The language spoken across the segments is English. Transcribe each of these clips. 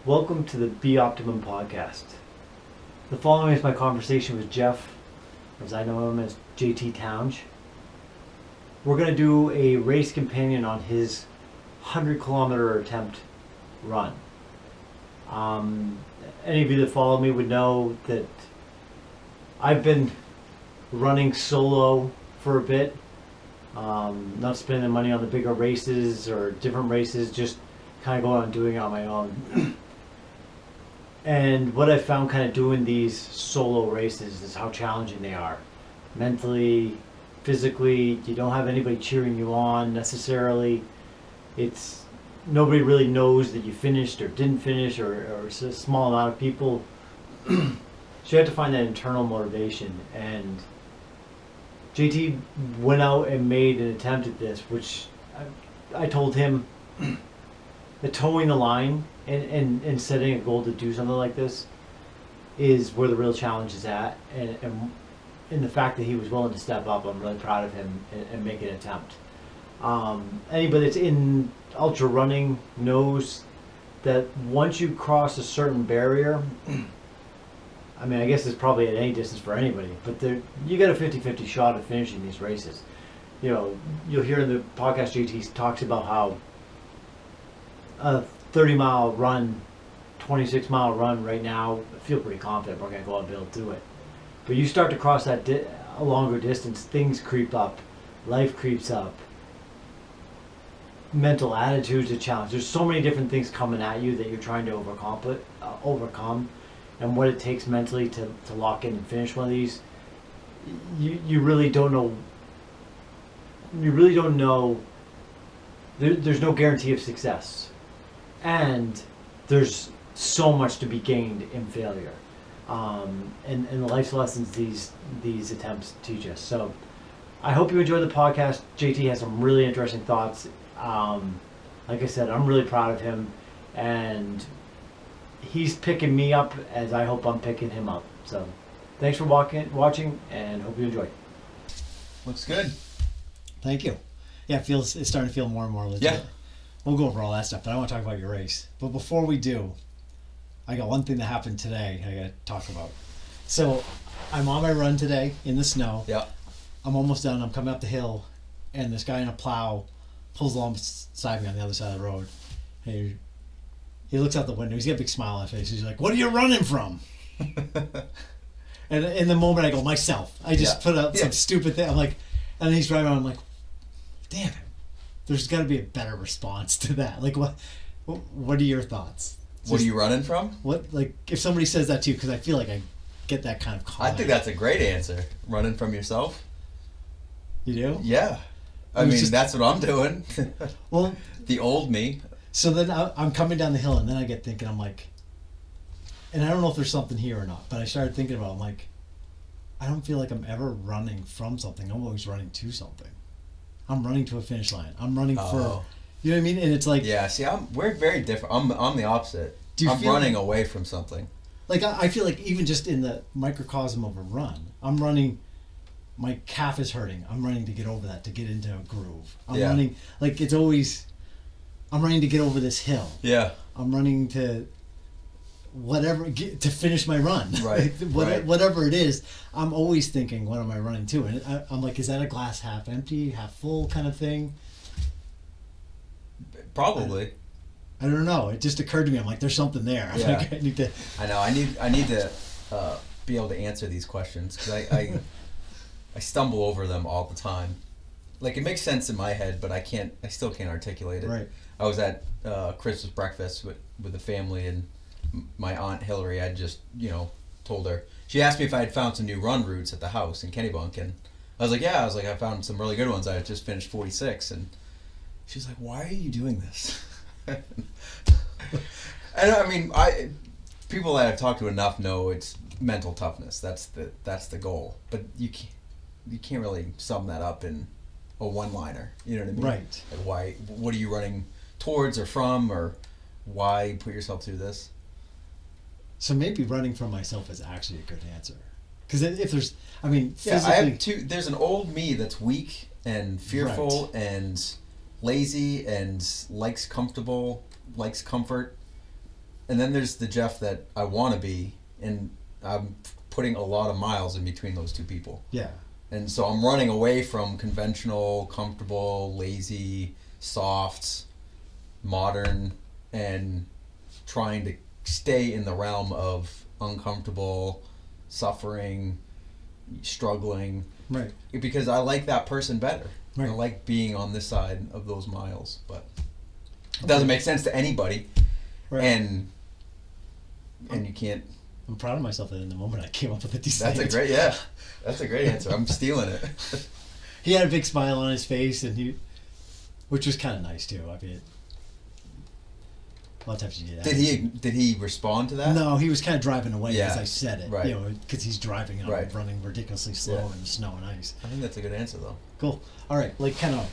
Welcome to the BOPTMN podcast. The following is my conversation with Jeff, as I know him as JT Townge. We're going to do a race companion on his 100-kilometer attempt run. Any of you that follow me would know that I've been running solo for a bit, not spending money on the bigger races or different races, just kind of going on doing it on my own. And what I found kind of doing these solo races is how challenging they are. Mentally, physically, you don't have anybody cheering you on necessarily. It's nobody really knows that you finished or didn't finish, or it's a small amount of people. So you have to find that internal motivation. And JT went out and made an attempt at this, which I told him that towing the line and setting a goal to do something like this is where the real challenge is at. And the fact that he was willing to step up, I'm really proud of him and make an attempt. Anybody that's in ultra running knows that once you cross a certain barrier, I mean, I guess it's probably at any distance for anybody, but you get a 50-50 shot at finishing these races. You know, you'll hear in the podcast JT talks about how a 30-mile run, 26-mile run right now, I feel pretty confident we're going to go out and be able to do it. But you start to cross that a longer distance, things creep up, life creeps up, mental attitude's a challenge. There's so many different things coming at you that you're trying to overcome, and what it takes mentally to lock in and finish one of these. You really don't know. You really don't know. There's no guarantee of success, and there's so much to be gained in failure. And the life lessons these attempts teach us. So I hope you enjoyed the podcast. JT has some really interesting thoughts. Like I said, I'm really proud of him, and he's picking me up as I hope I'm picking him up. So thanks for watching, and hope you enjoy. Looks good. Thank you. Yeah, it's starting to feel more and more legit. Yeah. We'll go over all that stuff, but I want to talk about your race. But before we do, I got one thing that happened today I got to talk about. So I'm on my run today in the snow. Yeah. I'm almost done. I'm coming up the hill, and this guy in a plow pulls alongside me on the other side of the road. He looks out the window. He's got a big smile on his face. He's like, "What are you running from?" And in the moment, I go, "Myself." I just put out some stupid thing. I'm like, and then he's driving around. I'm like, "Damn it! There's got to be a better response to that." Like, what are your thoughts? What are you running from? What, like, if somebody says that to you, because I feel like I get that kind of comment. I think that's a great answer. Running from yourself? You do? Yeah. I mean, that's what I'm doing. Well, the old me. So then I'm coming down the hill, and then I get thinking, I'm like, and I don't know if there's something here or not, but I started thinking about it. I'm like, I don't feel like I'm ever running from something. I'm always running to something. I'm running to a finish line. I'm running for... You know what I mean? And it's like... Yeah, see, we're very different. I'm the opposite. I'm running away from something. Like, I feel like even just in the microcosm of a run, I'm running... My calf is hurting. I'm running to get over that, to get into a groove. I'm running... Like, it's always... I'm running to get over this hill. Yeah. I'm running to... Whatever... to finish my run. Right. Whatever it is, I'm always thinking, what am I running to? And I'm like, is that a glass half empty, half full kind of thing? Probably. I don't know. It just occurred to me. I'm like, there's something there. Yeah. Like, I need to. I know. I need to be able to answer these questions, because I stumble over them all the time. Like, it makes sense in my head, but I still can't articulate it. Right. I was at Christmas breakfast with the family, and my aunt Hillary, I just told her. She asked me if I had found some new run routes at the house in Kennebunk, and I was like, yeah. I was like, I found some really good ones. I had just finished 46, and she's like, why are you doing this? And I mean, people that I've talked to enough know it's mental toughness. That's the goal. But you can't really sum that up in a one-liner. You know what I mean? Right. Like, what are you running towards or from, or why put yourself through this? So maybe running from myself is actually a good answer. Because if there's, I mean, physically... I have two. There's an old me that's weak and fearful and lazy and likes comfort, and then there's the Jeff that I want to be, and I'm putting a lot of miles in between those two people. Yeah. And so I'm running away from conventional, comfortable, lazy, soft, modern, and trying to stay in the realm of uncomfortable, suffering, struggling. Right. Because I like that person better. Right. I like being on this side of those miles, but it doesn't make sense to anybody. Right. And you can't. I'm proud of myself that in the moment I came up with a decent That's a great answer. I'm stealing it. He had a big smile on his face, and which was kind of nice too. I mean, a lot of times you do that. Did he respond to that? No, he was kind of driving away as I said it. Right. Because he's driving and I'm running ridiculously slow in the snow and ice. I think that's a good answer though. Cool. All right, like kind of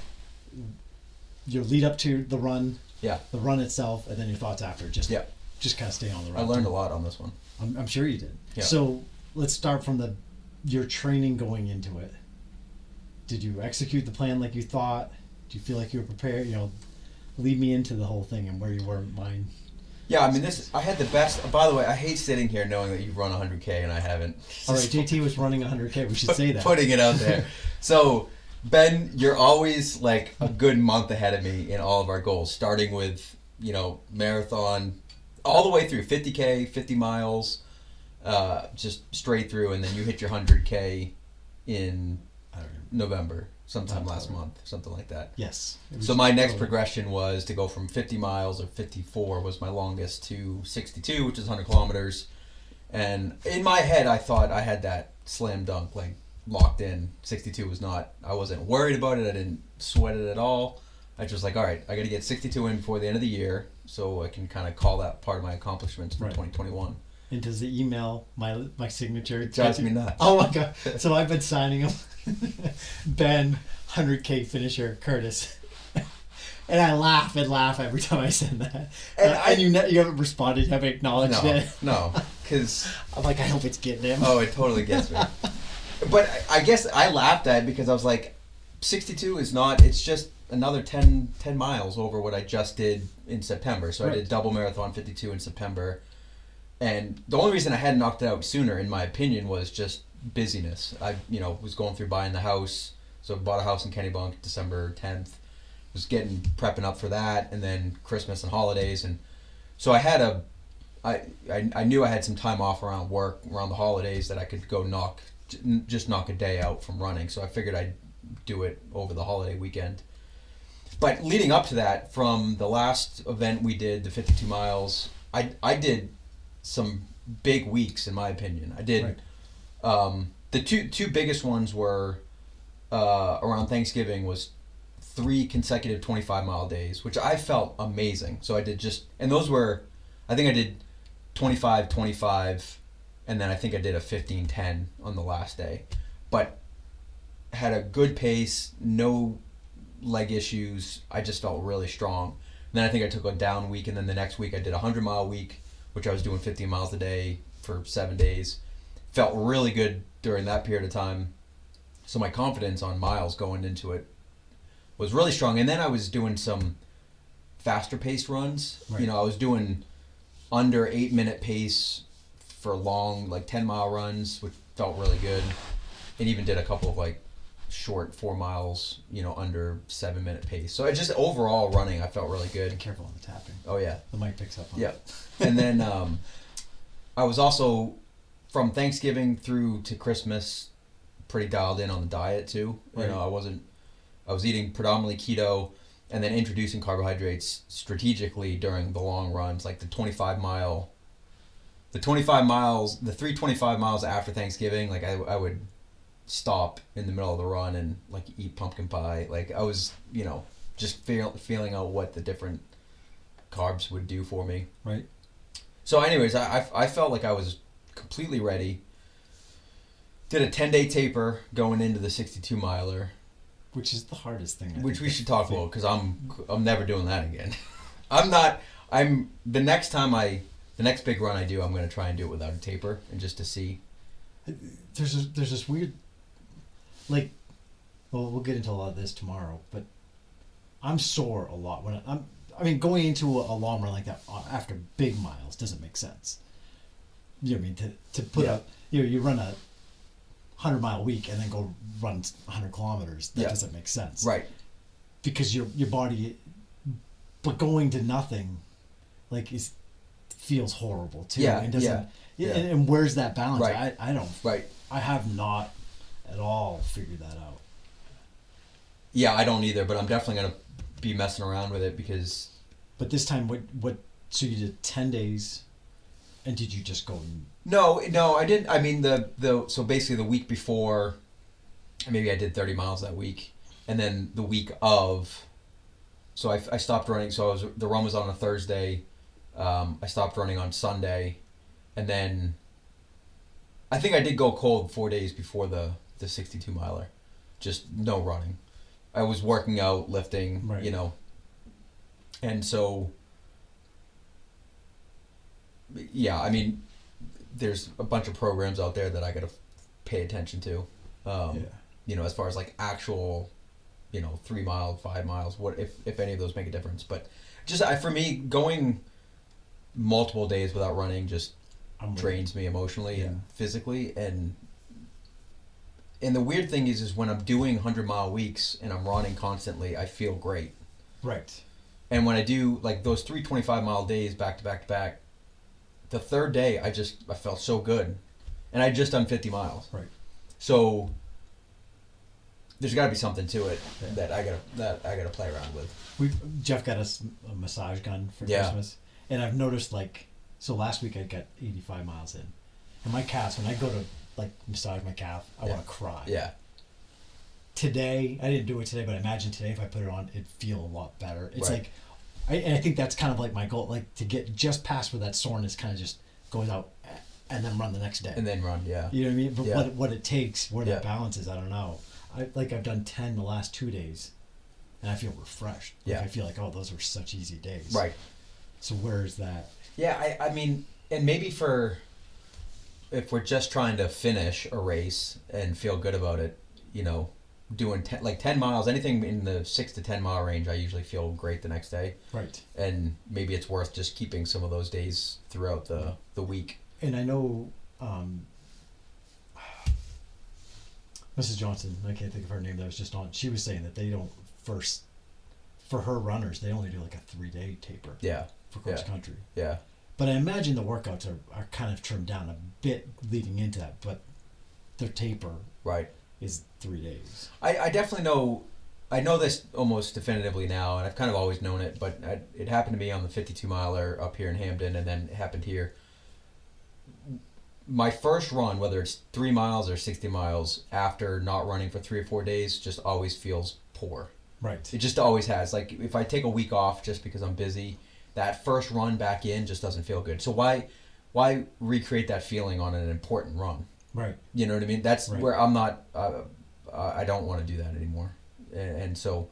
your lead up to the run. Yeah. The run itself, and then your thoughts after. Just kind of stay on the run. I learned a lot on this one. I'm sure you did. Yeah. So let's start from your training going into it. Did you execute the plan like you thought? Do you feel like you were prepared? Lead me into the whole thing and where you were in mind. Yeah, I mean, I had the best. By the way, I hate sitting here knowing that you've run 100K and I haven't. All right, JT was running 100K. We should say that. Putting it out there. So, Ben, you're always like a good month ahead of me in all of our goals, starting with, marathon, all the way through 50K, 50 miles, just straight through, and then you hit your 100K in November, sometime last month, something like that. Yes. So my next progression was to go from 50 miles, or 54 was my longest, to 62, which is 100 kilometers. And in my head, I thought I had that slam dunk, like locked in. 62 was not, I wasn't worried about it. I didn't sweat it at all. I was just like, all right, I got to get 62 in before the end of the year so I can kind of call that part of my accomplishments for 2021. And does the email, my signature? It drives me nuts. Oh my God. So I've been signing them. Ben, 100K finisher, Curtis. And I laugh every time I send that. And you haven't responded, you haven't acknowledged it. No, because... I'm like, I hope it's getting him. Oh, it totally gets me. But I guess I laughed at it because I was like, 62 is not, it's just another 10 miles over what I just did in September. So I did double marathon 52 in September. And the only reason I hadn't knocked it out sooner, in my opinion, was just busyness. I, was going through buying the house. So I bought a house in Kennebunk December 10th. Was prepping up for that, and then Christmas and holidays. And so I had I knew I had some time off around work, around the holidays, that I could go knock a day out from running. So I figured I'd do it over the holiday weekend. But leading up to that, from the last event we did, the 52 miles, I did some big weeks, in my opinion. I did the two biggest ones were around Thanksgiving was 3 consecutive 25-mile days, which I felt amazing. So I did and those were, I think I did 25, and then I think I did a 15-10 on the last day. But had a good pace, no leg issues. I just felt really strong. And then I think I took a down week, and then the next week I did a 100-mile week, which I was doing 15 miles a day for 7 days. Felt really good during that period of time. So my confidence on miles going into it was really strong. And then I was doing some faster paced runs. I was doing under 8-minute pace for long, like 10-mile runs, which felt really good. And even did a couple of short 4 miles, under 7-minute pace. So I just overall running, I felt really good. Be careful on the tapping. Oh yeah. The mic picks up on it. And then I was also, from Thanksgiving through to Christmas, pretty dialed in on the diet too. I was eating predominantly keto, and then introducing carbohydrates strategically during the long runs, like the 325 miles after Thanksgiving. I would stop in the middle of the run and eat pumpkin pie. I was, just feeling out what the different carbs would do for me. Right. So anyways, I felt like I was completely ready. Did a 10-day taper going into the 62 miler. Which is the hardest thing. Which we should talk about, because I'm never doing that again. The next big run I do, I'm going to try and do it without a taper, and just to see. There's this weird, we'll get into a lot of this tomorrow, but I'm sore a lot when I mean, going into a long run like that after big miles doesn't make sense. You know what I mean? To put Yeah. up, you run a 100-mile week and then go run 100 kilometers. That Yeah. doesn't make sense. Right. Because your body, but going to nothing, like feels horrible too. Yeah, And doesn't. yeah, yeah. And where's that balance? Right. I don't. Right. I have not at all figured that out. Yeah, I don't either, but I'm definitely gonna be messing around with it because. But this time, what? So you did 10 days, and did you just go? No, I didn't. I mean, so basically the week before, maybe I did 30 miles that week, and then the week of, so I stopped running. So the run was on a Thursday. I stopped running on Sunday, and then I think I did go cold 4 days before the 62 miler, just no running. I was working out, lifting, Right. And so, yeah, I mean, there's a bunch of programs out there that I got to pay attention to. As far as like actual, 3 mile, 5 miles, what if any of those make a difference. But just for me, going multiple days without running just drains me emotionally and physically. And the weird thing is when I'm doing 100-mile weeks and I'm running constantly, I feel great. Right. And when I do like those 3 25-mile days back to back to back, the third day I felt so good, and I just done 50 miles. Right. So there's got to be something to it that I gotta play around with. Jeff got us a massage gun for Christmas, and I've noticed so last week I got 85 miles in, and my calves, when I go to massage my calf, I want to cry. Yeah. Today, I didn't do it today, but I imagine today if I put it on, it'd feel a lot better. It's Right. I think that's kind of like my goal, to get just past where that soreness kind of just goes out, and then run the next day. And then run, yeah. You know what I mean? But Yeah. what it takes, where Yeah. that balance is, I don't know. I've done 10 the last 2 days, and I feel refreshed. Yeah. I feel like, oh, those were such easy days. Right. So where's that? Yeah, I mean, and maybe if we're just trying to finish a race and feel good about it, doing 10 miles, anything in the 6 to 10 mile range, I usually feel great the next day. Right. And maybe it's worth just keeping some of those days throughout the week. And I know Mrs. Johnson, I can't think of her name that was just on, she was saying that they don't for her runners, they only do like a 3-day taper. Yeah. For cross country. Yeah. But I imagine the workouts are kind of trimmed down a bit leading into that, but their taper Right. is 3 days. I definitely know, I know this almost definitively now, and I've kind of always known it, but it happened to me on the 52 miler up here in Hamden, and then it happened here. My first run, whether it's 3 miles or 60 miles, after not running for 3 or 4 days, just always feels poor. Right. It just always has. Like, if I take a week off just because I'm busy, that first run back in just doesn't feel good. So why recreate that feeling on an important run? Right. You know what I mean? That's Right. where I'm not, I don't want to do that anymore. And so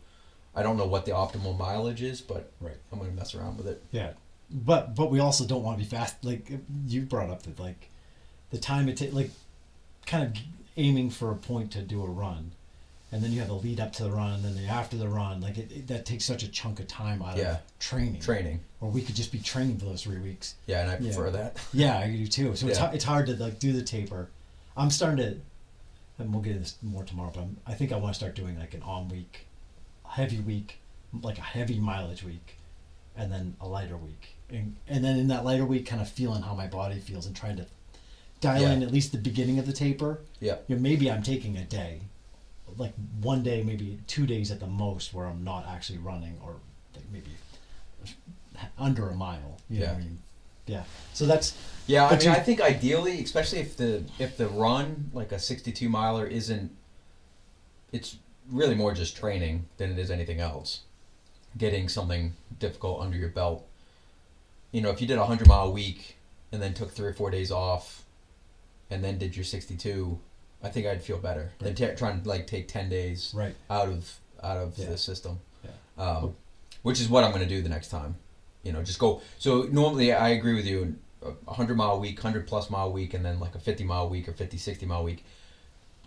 I don't know what the optimal mileage is, but Right. I'm going to mess around with it. Yeah. But we also don't want to be fast. Like you brought up that the time it takes, kind of aiming for a point to do a run, and then you have the lead up to the run, and then after the run, that takes such a chunk of time out of training. Or we could just be training for those 3 weeks. Yeah, and I prefer that. Yeah, I do too. So Yeah. it's hard to do the taper. I'm starting to, and we'll get into this more tomorrow, but I think I want to start doing an on week, heavy week, like a heavy mileage week, and then a lighter week. And then in that lighter week, kind of feeling how my body feels and trying to dial in at least the beginning of the taper. Yeah. Maybe I'm taking a day, like 1 day, maybe 2 days at the most, where I'm not actually running, or maybe under a mile. You know what I mean? Yeah. So that's. Yeah, I mean, I think ideally, especially if the run, like a 62 miler, isn't, it's really more just training than it is anything else. Getting something difficult under your belt. If you did a 100-mile week and then took 3 or 4 days off, and then did your 62, I think I'd feel better than trying to take 10 days out of the system. Yeah. Which is what I'm going to do the next time. Just go. So normally I agree with you, a 100-mile week, 100+ mile week, and then like a 50-mile week or 50-60-mile week.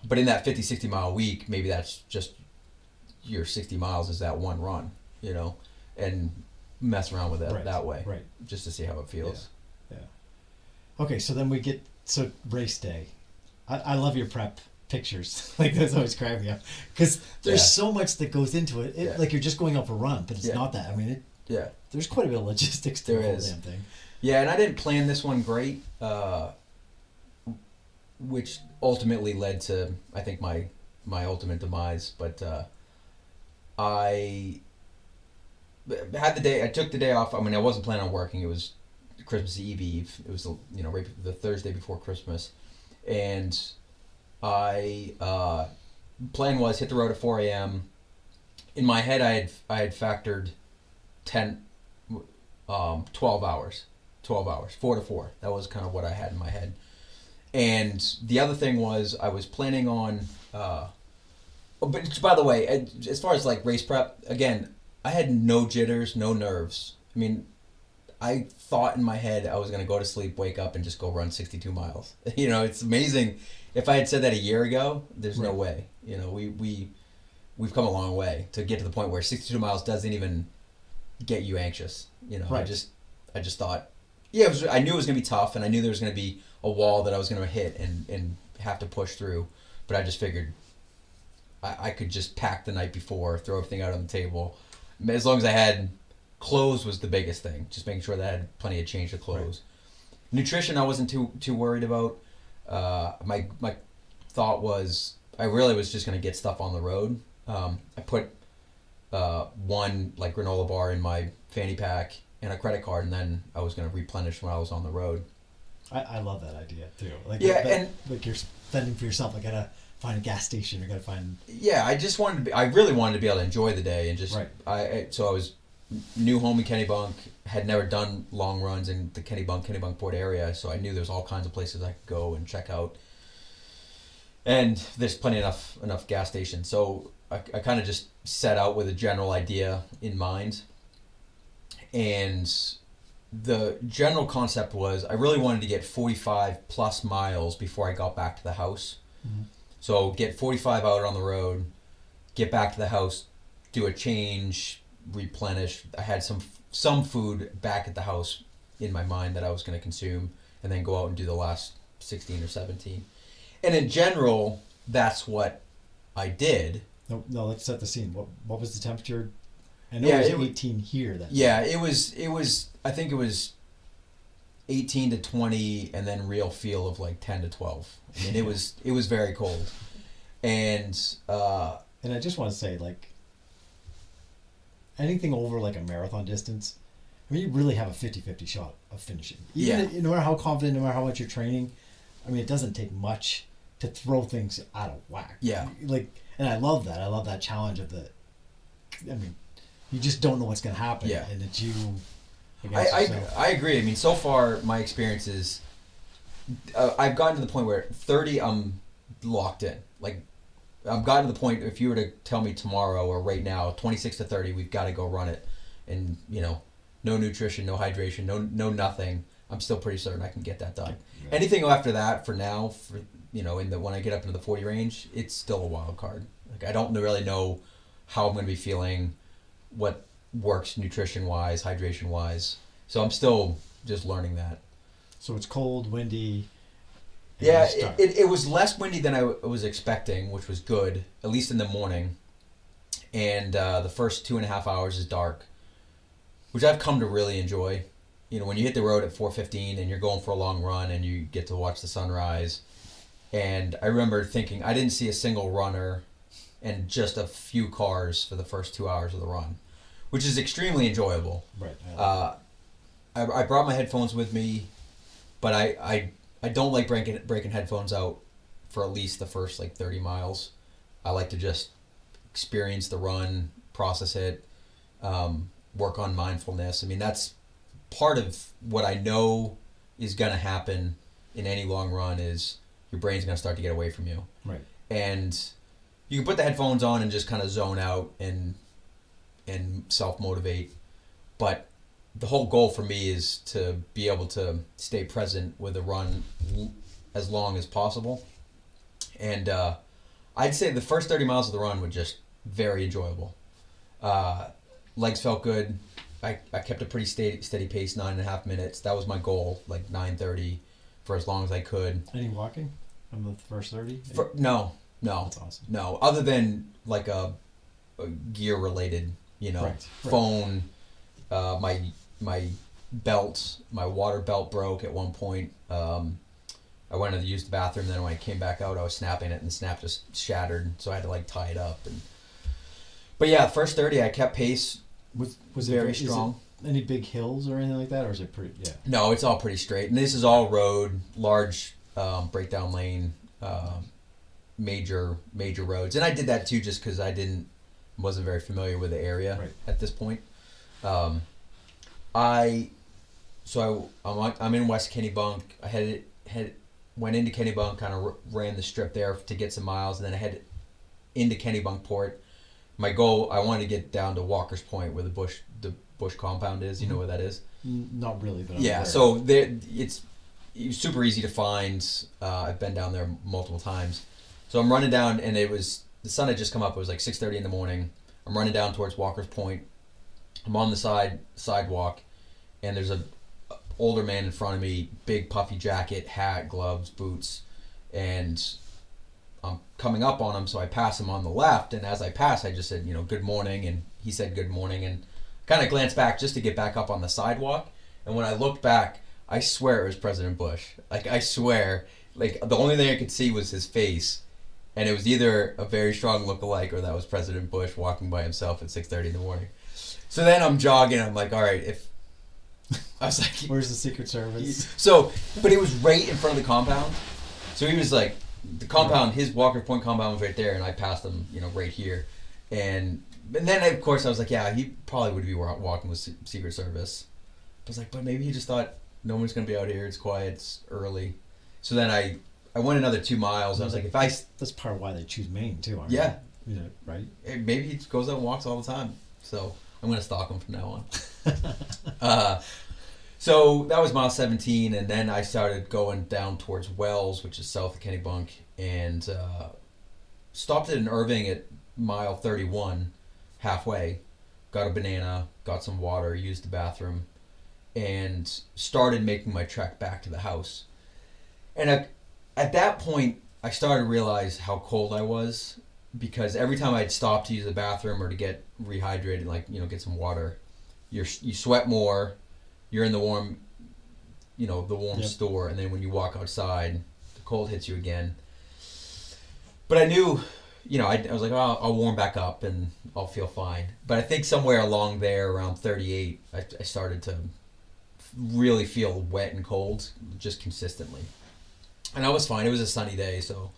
But in that 50-60-mile week, maybe that's just your 60 miles is that one run, and mess around with it Right, that way, right. just to see how it feels. Yeah. Okay, so then we get race day. I love your prep pictures. Like those always crack me up because there's so much that goes into it. Like you're just going out for a run, but it's not that. I mean, there's quite a bit of logistics to the whole damn thing. Yeah, and I didn't plan this one great, which ultimately led to, I think, my ultimate demise. But I had I took the day off. I mean, I wasn't planning on working. It was Christmas Eve. It was, right the Thursday before Christmas. And I, plan was hit the road at 4 a.m. In my head, I had factored 12 hours, 4 to 4. That was kind of what I had in my head. And the other thing was I was planning on, but by the way, as far as like race prep, again, I had no jitters, no nerves. I mean, I thought in my head I was going to go to sleep, wake up, and just go run 62 miles. It's amazing. If I had said that a year ago, there's no way. We've come a long way to get to the point where 62 miles doesn't even get you anxious. Right. I just thought, I knew it was going to be tough, and I knew there was going to be a wall that I was going to hit and have to push through. But I just figured I could just pack the night before, throw everything out on the table. As long as I had clothes was the biggest thing, just making sure that I had plenty of change of clothes. Right. Nutrition I wasn't too worried about. My thought was I really was just going to get stuff on the road. I put one like granola bar in my fanny pack and a credit card, and then I was going to replenish when I was on the road. I love that idea too. Like and like you're spending for yourself. I gotta find a gas station. I gotta find. Yeah, I really wanted to be able to enjoy the day and just. Right. So I was new home in Kennebunk, had never done long runs in the Kennebunkport area, so I knew there's all kinds of places I could go and check out. And there's plenty enough gas stations, so I kind of just set out with a general idea in mind. And the general concept was I really wanted to get 45 plus miles before I got back to the house. Mm-hmm. So get 45 out on the road, get back to the house, do a change, replenish. I had some food back at the house in my mind that I was going to consume, and then go out and do the last 16 or 17. And in general, that's what I did. No, let's set the scene. What was the temperature? I know it was 18 here. It was. I think it was 18 to 20, and then real feel of like 10 to 12. I mean, it was very cold, and I just want to say, like, anything over like a marathon distance, I mean, you really have a 50-50 shot of finishing. No matter how confident, no matter how much you're training, I mean, it doesn't take much to throw things out of whack. Yeah. Like, and I love that. I love that challenge of I mean, you just don't know what's going to happen. Yeah. And it's you. I agree. I mean, so far my experience is I've gotten to the point where 30 I'm locked in. Like, I've gotten to the point, if you were to tell me tomorrow or right now, 26 to 30, we've got to go run it. And, no nutrition, no hydration, no nothing. I'm still pretty certain I can get that done. Yeah. Anything after that, for now, when I get up into the 40 range, it's still a wild card. Like, I don't really know how I'm going to be feeling, what works nutrition-wise, hydration-wise. So I'm still just learning that. So it's cold, windy. Yeah, it was less windy than I was expecting, which was good, at least in the morning. And the first 2.5 hours is dark, which I've come to really enjoy. When you hit the road at 4:15 and you're going for a long run and you get to watch the sunrise. And I remember thinking, I didn't see a single runner and just a few cars for the first 2 hours of the run, which is extremely enjoyable. Right. I brought my headphones with me, but I don't like breaking headphones out for at least the first 30 miles. I like to just experience the run, process it, work on mindfulness. I mean, that's part of what I know is going to happen in any long run is your brain's going to start to get away from you. Right. And you can put the headphones on and just kind of zone out and self-motivate. But the whole goal for me is to be able to stay present with a run as long as possible. And I'd say the first 30 miles of the run were just very enjoyable. Legs felt good. I kept a pretty steady pace, 9.5 minutes. That was my goal, like 9:30, for as long as I could. Any walking on the first 30? No, That's awesome. no. Other than like a gear related, Right. phone, my belt, my water belt broke at one point. I went to use the bathroom. Then when I came back out, I was snapping it, and the snap just shattered. So I had to like tie it up. But yeah, first 30, I kept pace. Was very strong. Any big hills or anything like that, or is it pretty? Yeah. No, it's all pretty straight, and this is all road, large breakdown lane, major roads. And I did that too, just because wasn't very familiar with the area at this point. I'm in West Kennebunk. I went into Kennebunk, kind of ran the strip there to get some miles, and then I headed into Kennebunkport. My goal, I wanted to get down to Walker's Point, where the Bush compound is. You know where that is? Not really, but yeah. So there, it's super easy to find. I've been down there multiple times. So I'm running down, and the sun had just come up. It was like 6:30 in the morning. I'm running down towards Walker's Point. I'm on the sidewalk, and there's a older man in front of me, big puffy jacket, hat, gloves, boots, and I'm coming up on him, so I pass him on the left, and as I pass, I just said, good morning, and he said good morning, and kind of glanced back just to get back up on the sidewalk, and when I looked back, I swear it was President Bush. Like, I swear, like, the only thing I could see was his face, and it was either a very strong look-alike or that was President Bush walking by himself at 6:30 in the morning. So then I'm jogging, I'm like, all right, I was like... Where's the Secret Service? So, but it was right in front of the compound, so he was like... The compound, his Walker Point compound was right there, and I passed him, right here. And then, of course, I was like, yeah, he probably would be walking with Secret Service. I was like, but maybe he just thought, no one's going to be out here, it's quiet, it's early. So then I went another 2 miles, I was like, if I... That's part of why they choose Maine, too, aren't yeah. they? Yeah, right? Maybe he goes out and walks all the time. So I'm going to stalk him from now on. So that was mile 17, and then I started going down towards Wells, which is south of Kennebunk, and stopped in Irving at mile 31, halfway, got a banana, got some water, used the bathroom, and started making my trek back to the house. And at that point, I started to realize how cold I was, because every time I'd stop to use the bathroom or to get rehydrated, like, get some water, you sweat more. You're in the warm, Yep. store, and then when you walk outside, the cold hits you again. But I knew, I was like, oh, I'll warm back up and I'll feel fine. But I think somewhere along there, around 38, I started to really feel wet and cold, just consistently. And I was fine. It was a sunny day, so,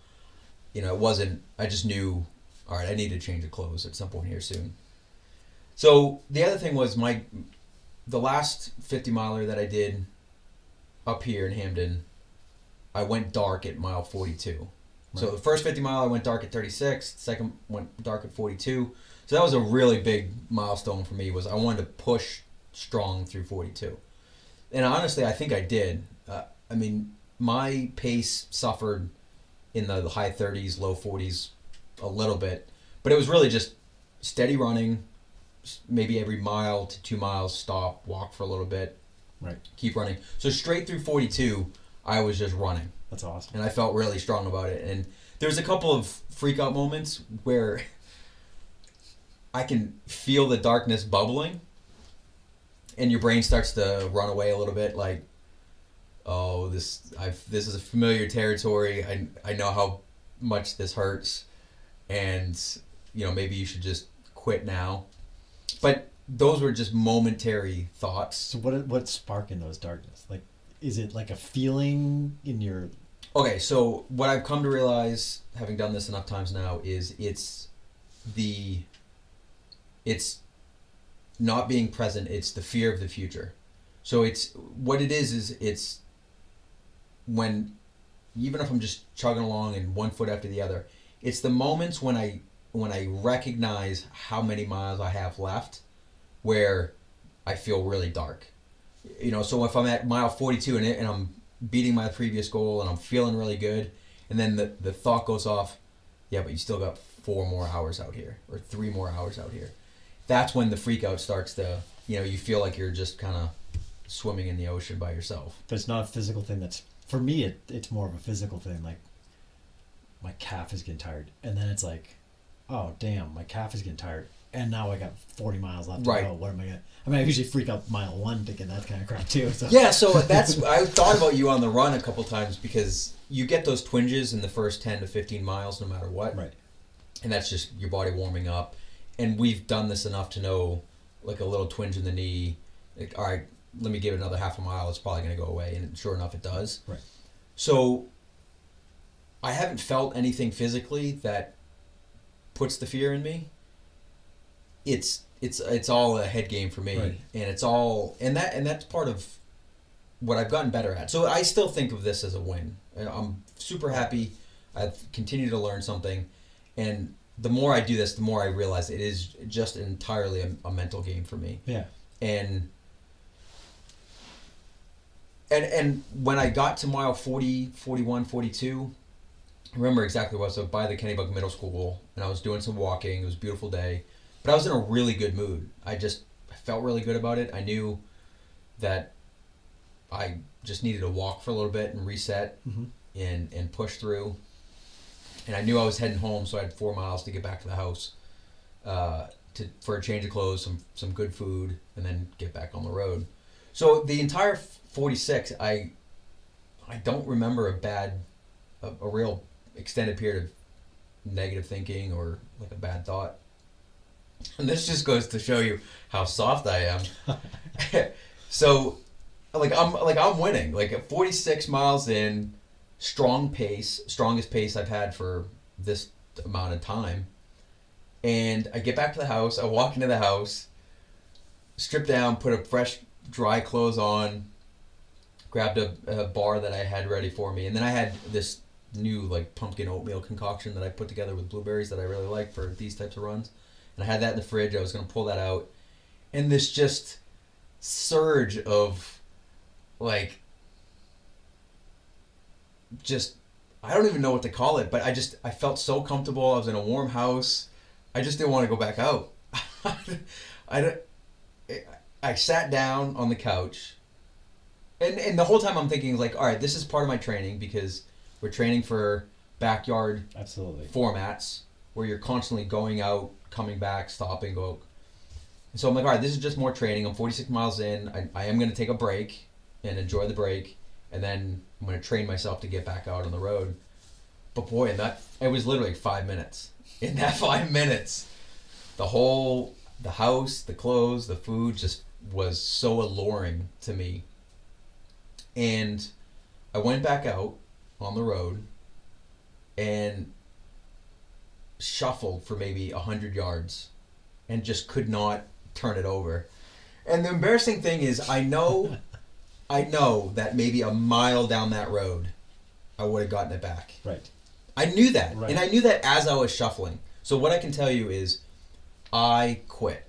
it wasn't, I just knew, all right, I need to change the clothes at some point here soon. So the other thing was the last 50 miler that I did up here in Hamden, I went dark at mile 42. Right. So the first 50 mile I went dark at 36, the second went dark at 42. So that was a really big milestone for me, was I wanted to push strong through 42. And honestly, I think I did. My pace suffered in the high 30s, low 40s a little bit, but it was really just steady running, maybe every mile to 2 miles, stop, walk for a little bit, right, keep running. So straight through 42, I was just running. That's awesome. And I felt really strong about it. And there's a couple of freak out moments where I can feel the darkness bubbling, and your brain starts to run away a little bit, like, oh, this is a familiar territory. I know how much this hurts, and maybe you should just quit now. But those were just momentary thoughts. So what's sparking those darkness? Like, is it like a feeling in your... Okay, so what I've come to realize, having done this enough times now, is it's not being present, it's the fear of the future. So it's when, even if I'm just chugging along and one foot after the other, it's the moments when I recognize how many miles I have left, where I feel really dark. So if I'm at mile 42 and I'm beating my previous goal and I'm feeling really good, and then the thought goes off, yeah, but you still got 4 more hours out here, or 3 more hours out here. That's when the freak out starts to you feel like you're just kind of swimming in the ocean by yourself. But it's not a physical thing. That's for me. It's more of a physical thing. Like my calf is getting tired, and then it's like, oh damn, my calf is getting tired, and now I got 40 miles left to go. What am I gonna? I mean, I usually freak out mile 1 thinking that kind of crap too. So. Yeah, so I thought about you on the run a couple times because you get those twinges in the first 10 to 15 miles no matter what. Right. And that's just your body warming up. And we've done this enough to know, like a little twinge in the knee, like, all right, let me give it another half a mile, it's probably going to go away. And sure enough, it does. Right. So I haven't felt anything physically that puts the fear in me. It's all a head game for me, right. And it's all and that's part of what I've gotten better at. So I still think of this as a win. I'm super happy. I've continued to learn something, and the more I do this, the more I realize it is just entirely a mental game for me. Yeah. And when I got to mile 40, 41, 42, I remember exactly what I was by the Kennebunk Middle School, and I was doing some walking. It was a beautiful day. But I was in a really good mood. I felt really good about it. I knew that I just needed to walk for a little bit and reset and push through. And I knew I was heading home, so I had 4 miles to get back to the house for a change of clothes, some good food, and then get back on the road. So the entire 46, I don't remember a real extended period of negative thinking or like a bad thought. And this just goes to show you how soft I am. So, I'm winning. Like at 46 miles in, strong pace, strongest pace I've had for this amount of time. And I get back to the house. I walk into the house, strip down, put a fresh, dry clothes on, grabbed a bar that I had ready for me, and then I had this new like pumpkin oatmeal concoction that I put together with blueberries that I really like for these types of runs. And I had that in the fridge. I was going to pull that out. And this just surge of, like, just, I don't even know what to call it, but I felt so comfortable. I was in a warm house. I just didn't want to go back out. I sat down on the couch. And the whole time I'm thinking, like, all right, this is part of my training because we're training for backyard formats where you're constantly going out, coming back, stopping, go. And so I'm like, all right, this is just more training. I'm 46 miles in. I am going to take a break and enjoy the break. And then I'm going to train myself to get back out on the road. But boy, it was literally 5 minutes. In that 5 minutes, the house, the clothes, the food just was so alluring to me. And I went back out on the road and shuffled for maybe 100 yards and just could not turn it over. And the embarrassing thing is I know that maybe a mile down that road I would have gotten it back. Right. I knew that. Right. And I knew that as I was shuffling. So what I can tell you is I quit.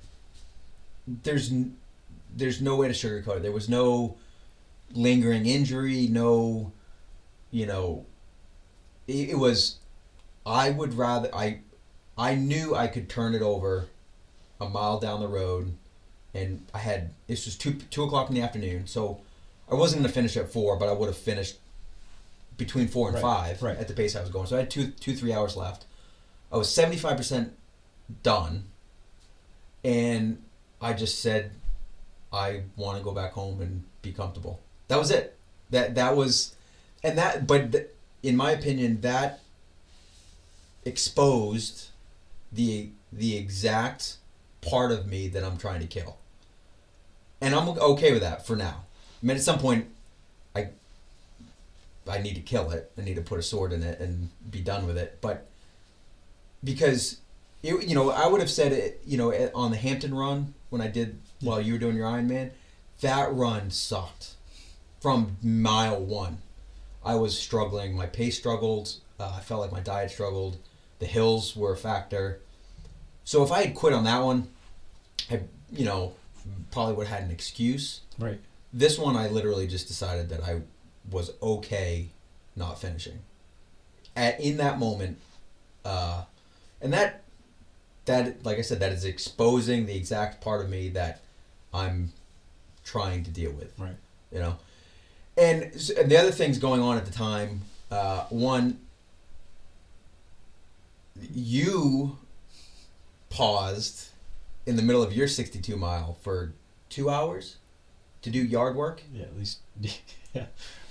There's no way to sugarcoat it. There was no lingering injury, no, it was, I would rather, I knew I could turn it over a mile down the road, and this was 2 o'clock in the afternoon, so I wasn't going to finish at 4, but I would have finished between 4 and 5 at the pace I was going. So I had 3 hours left. I was 75% done, and I just said, I want to go back home and be comfortable. That was it. That was, and that, but in my opinion, that exposed the exact part of me that I'm trying to kill. And I'm okay with that for now. I mean, at some point, I need to kill it. I need to put a sword in it and be done with it. But because, I would have said it, on the Hampton run when I did while you were doing your Ironman, that run sucked. From mile 1, I was struggling. My pace struggled. I felt like my diet struggled. The hills were a factor. So if I had quit on that one, I, probably would have had an excuse. Right. This one, I literally just decided that I was okay not finishing. In that moment, and that, like I said, that is exposing the exact part of me that I'm trying to deal with. Right. You know, and the other things going on at the time. One, you paused in the middle of your 62 mile for 2 hours to do yard work. Yeah, at least.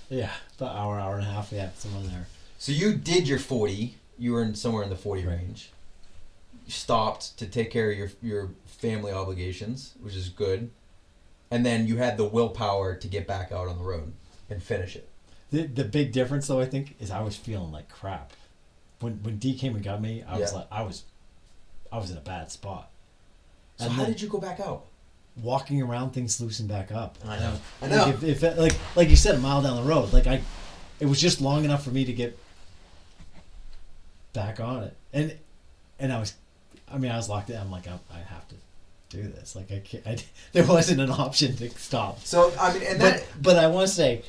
Yeah, about hour and a half. Yeah, somewhere there. So you did your 40. You were somewhere in the 40 Right. range. You stopped to take care of your family obligations, which is good. And then you had the willpower to get back out on the road and finish it. The big difference, though, I think, is I was feeling like crap. When D came and got me, I was Yeah. like, I was in a bad spot. So And how then did you go back out? walking around, things loosen back up. I know. Like if like you said, a mile down the road, like it was just long enough for me to get back on it, and I was locked in. I'm like, I have to do this. Like I can't. There wasn't an option to stop. So I mean, and that. But I want to say,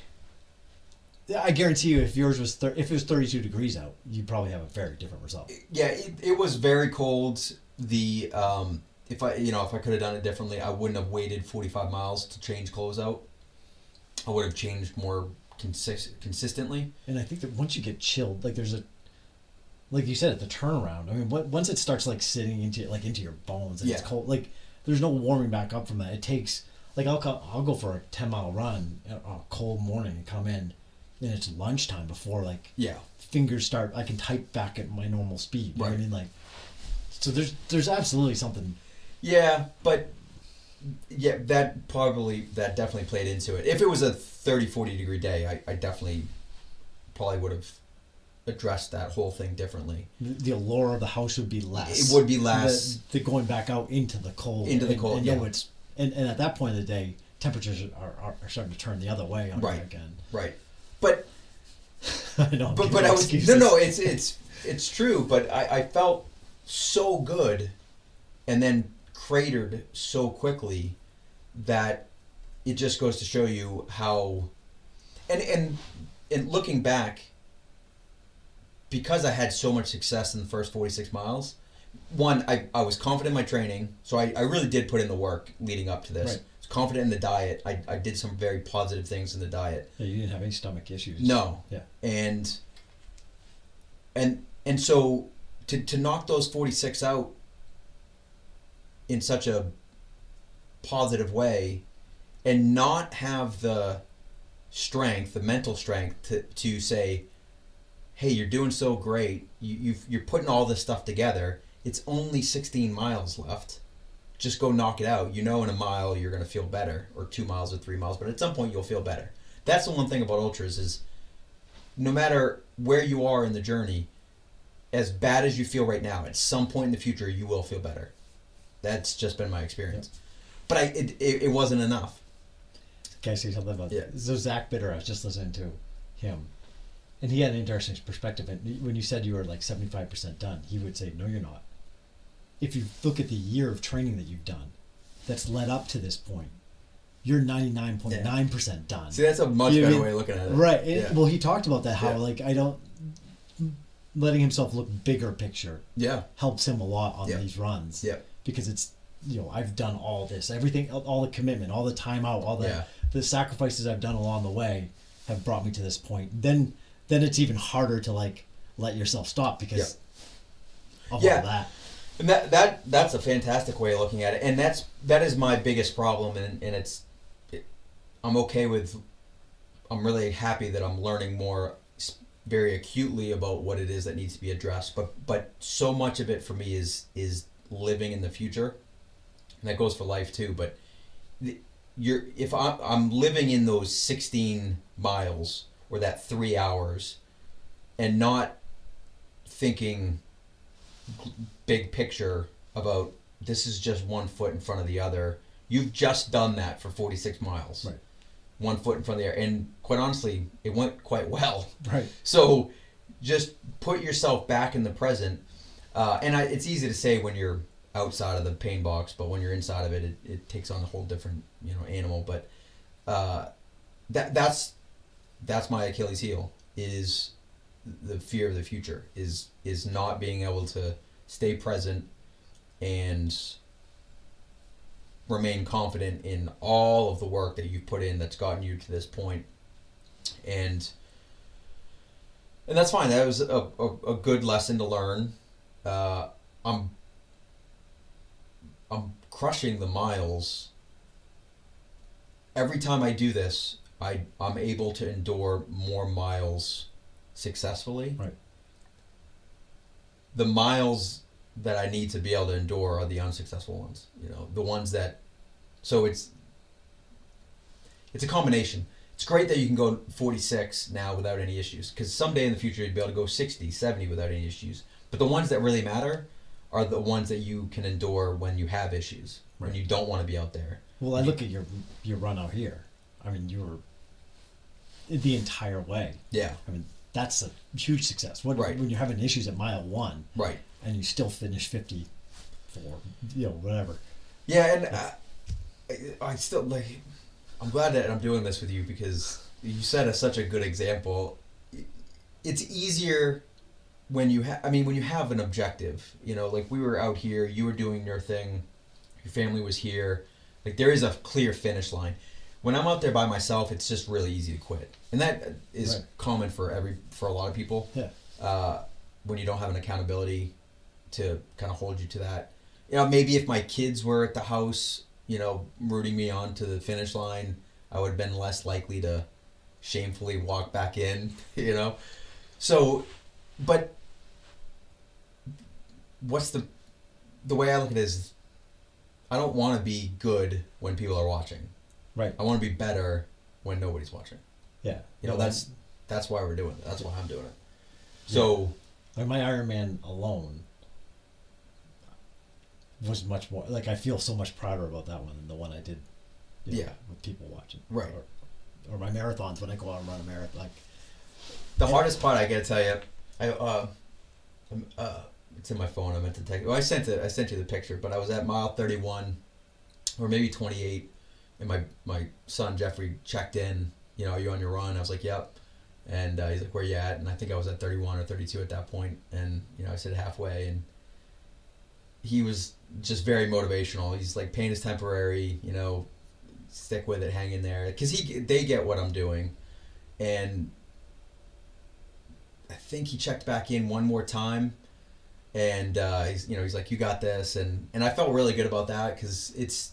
I guarantee you, if yours was if it was 32 degrees out, you'd probably have a very different result. Yeah, it was very cold. The if I could have done it differently, I wouldn't have waited 45 miles to change clothes out. I would have changed more consistently. And I think that once you get chilled, like there's like you said, the turnaround. I mean, once it starts like sitting into your bones and it's cold, like there's no warming back up from that. It takes like I'll go for a 10-mile run on a cold morning and come in, and it's lunchtime before fingers start. I can type back at my normal speed. You know what I mean? Like, so there's absolutely something. Yeah, but yeah, that definitely played into it. If it was a 30-40 degree day, I definitely probably would have addressed that whole thing differently. The allure of the house would be less. It would be less. The going back out into the cold. And at that point of the day, temperatures are starting to turn the other way on you again. Right. But I know. But I was it's true. But I felt so good, and then cratered so quickly that it just goes to show you how. And looking back, because I had so much success in the first 46 miles, one, I was confident in my training, so I really did put in the work leading up to this. Right. I was confident in the diet. I did some very positive things in the diet. Yeah, you didn't have any stomach issues. No. Yeah. And so to knock those 46 out in such a positive way and not have the mental strength to say, hey, you're doing so great. You're putting all this stuff together. It's only 16 miles left. Just go knock it out. In a mile you're going to feel better, or 2 miles or 3 miles, but at some point you'll feel better. That's the one thing about ultras is no matter where you are in the journey, as bad as you feel right now, at some point in the future you will feel better. That's just been my experience. Yep. But it wasn't enough. Can I say something about that? So Zach Bitter, I was just listening to him. And he had an interesting perspective. And when you said you were like 75% done, he would say, no, you're not. If you look at the year of training that you've done that's led up to this point, you're 99.9% done. See, that's a much better way of looking at it. Right. Yeah. Well, he talked about that, how letting himself look bigger picture helps him a lot on these runs. Yeah. Because it's, I've done all this, everything, all the commitment, all the time out, all the sacrifices I've done along the way have brought me to this point. Then it's even harder to let yourself stop because of all that. And that's a fantastic way of looking at it, and that is my biggest problem, and I'm really happy that I'm learning more very acutely about what it is that needs to be addressed. But so much of it for me is living in the future, and that goes for life too. But if I'm living in those 16 miles or that 3 hours, and not thinking big picture about this is just 1 foot in front of the other. You've just done that for 46 miles. Right. 1 foot in front of the other. And quite honestly, it went quite well. Right. So just put yourself back in the present. It's easy to say when you're outside of the pain box, but when you're inside of it, it takes on a whole different animal. But that's my Achilles heel, is the fear of the future, is not being able to stay present and remain confident in all of the work that you've put in that's gotten you to this point. And that's fine. That was a good lesson to learn. I'm crushing the miles. Every time I do this, I'm able to endure more miles successfully. Right. The miles that I need to be able to endure are the unsuccessful ones. You know, the ones that. So it's a combination. It's great that you can go 46 now without any issues, because someday in the future you'd be able to go 60, 70 without any issues. But the ones that really matter are the ones that you can endure when you have issues, right. when you don't want to be out there. Well, I look at your run out here. I mean, you were the entire way. Yeah. I mean, that's a huge success. Right. When you're having issues at mile 1, right, and you still finish 54, whatever. Yeah, and I still like. I'm glad that I'm doing this with you, because you set such a good example. It's easier when you when you have an objective. You know, like we were out here, you were doing your thing, your family was here. Like there is a clear finish line. When I'm out there by myself, it's just really easy to quit, and that is right. common for a lot of people. Yeah. When you don't have an accountability to kind of hold you to that. You know, maybe if my kids were at the house, you know, rooting me on to the finish line, I would have been less likely to shamefully walk back in, you know? So, but what's the way I look at it is, I don't want to be good when people are watching. Right. I want to be better when nobody's watching. Yeah. You know, that's why we're doing it. That's why I'm doing it. So. Like my Ironman alone was much more, like I feel so much prouder about that one than the one I did, with people watching. Right. Or my marathons when I go out and run a marathon. Like the hardest part, I gotta tell you, it's in my phone. I meant to text. Well, I sent you the picture, but I was at mile 31, or maybe 28, and my son Jeffrey checked in. You know, are you on your run? I was like, yep. And he's like, where you at? And I think I was at 31 or 32 at that point. And you know, I said halfway, and he was just very motivational. He's like, pain is temporary. You know, stick with it, hang in there, because they get what I'm doing, and I think he checked back in one more time, and he's like, you got this, and I felt really good about that, because it's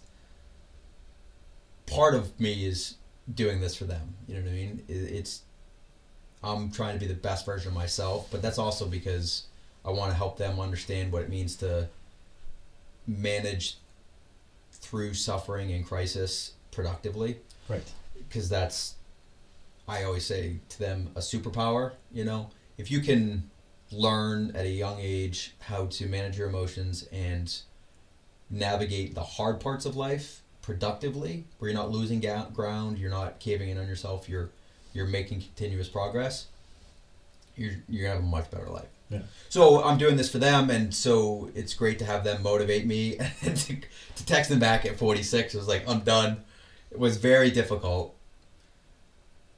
part of me is doing this for them. You know what I mean? It's I'm trying to be the best version of myself, but that's also because I want to help them understand what it means to manage through suffering and crisis productively. Right. Because that's, I always say to them, a superpower. You know, if you can learn at a young age how to manage your emotions and navigate the hard parts of life productively, where you're not losing ground, you're not caving in on yourself, you're making continuous progress, you're gonna have a much better life. Yeah. So I'm doing this for them, and so it's great to have them motivate me. And to text them back at 46, it was like, I'm done. It was very difficult.